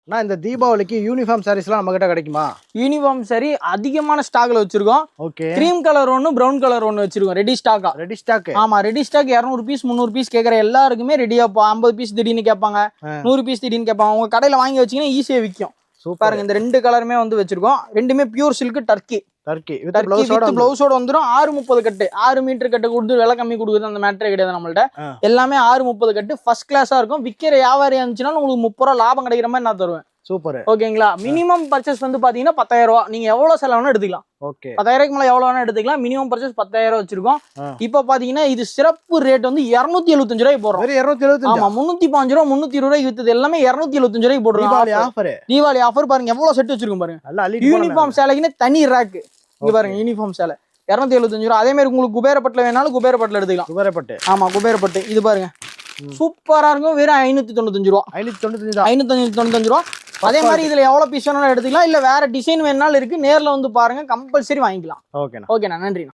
நான் இந்த தீபாவளிக்கு யூனிஃபார்ம் சாரீஸ்லாம் நம்ம கிட்ட கிடைக்குமா? யூனிஃபார்ம் சரி அதிகமான ஸ்டாக்ல வச்சிருக்கோம். ஓகே. கிரீம் கலர் ஒன்று ப்ரௌன் கலர் ஒன்று வச்சிருக்கோம் ரெடி ஸ்டாக்கா. Ready stock. ஆமா ரெடி ஸ்டாக் 200 பீஸ் 300 பீஸ் கேட்குற எல்லாருக்குமே ரெடியா 50 பீஸ் திடீர்னு கேட்பாங்க, 100 பீஸ் திடீர்னு கேட்பாங்க. உங்க கடையில் வாங்கி வச்சீங்கன்னா ஈஸியாக விற்கும். பாருங்க இந்த 2 கலருமே வந்து வச்சிருக்கோம். ரெண்டுமே பியூர் சில்க் டர்க்கி வித் பிளவுஸோட வந்துடும். 630 கட்டு 6 மீட்டர் கட்டு கொடுத்து விலை கம்மி கொடுக்குது அந்த மேட்டரே கிடையாது நம்மள்ட்ட. எல்லாமே 630 கட்டு ஃபர்ஸ்ட் கிளாஸா இருக்கும். விற்கிற வியாபாரி இருந்துச்சுன்னா உங்களுக்கு 30 ரூபா லாபம் கிடைக்கிற மாதிரி நான் தருவேன். சூப்பர். ஓகேங்களா? மினிமம் பர்ச்சேஸ் வந்து பாத்தீங்கன்னா 10,000 ரூபா. நீங்க எவ்வளவு செலவுனா எடுத்துக்கலாம். ஓகே. 10,000க்கு மேல எவ்வளவு வேணா எடுத்துக்கலாம். மினிமம் பர்ச்சேஸ் 10,000 வச்சிருக்கோம். இப்போ பாத்தீங்கன்னா இது சிறப்பு ரேட் வந்து 275 ரூபாய்க்கு போடுறோம். 275. ஆமா 305 ரூபா 320 ரூபாய்க்கு வித்தது எல்லாமே 275 ரூபாய்க்கு போடுறோம். தீபாவளி ஆஃபர் பாருங்க எவ்வளவு செட் வச்சிருக்கோம் பாருங்க. யூனிஃபார்ம் சேலைக்குன்னு தனி ரேக். இங்க பாருங்க யூனிஃபார்ம் சேலை 275 ரூபா. அதே மாதிரி உங்களுக்கு குபேரப்பட்டுல வேணாலும் குபேரப்பட்டுல எடுத்துக்கலாம். குபேரப்பட்டு. ஆமா குபேரப்பட்டு இது பாருங்க சூப்பரா இருக்கும். வெறும் 595 ரூபா. 595 ரூபா. அதே மாதிரி இதுல எவ்வளவு பீஸ் வேணாலும் எடுத்துக்கலாம். இல்ல வேற டிசைன் வேணாலும் இருக்கு. நேர்ல வந்து பாருங்க கம்பல்சரி வாங்கிக்கலாம். ஓகேண்ணா நன்றிண்ணா.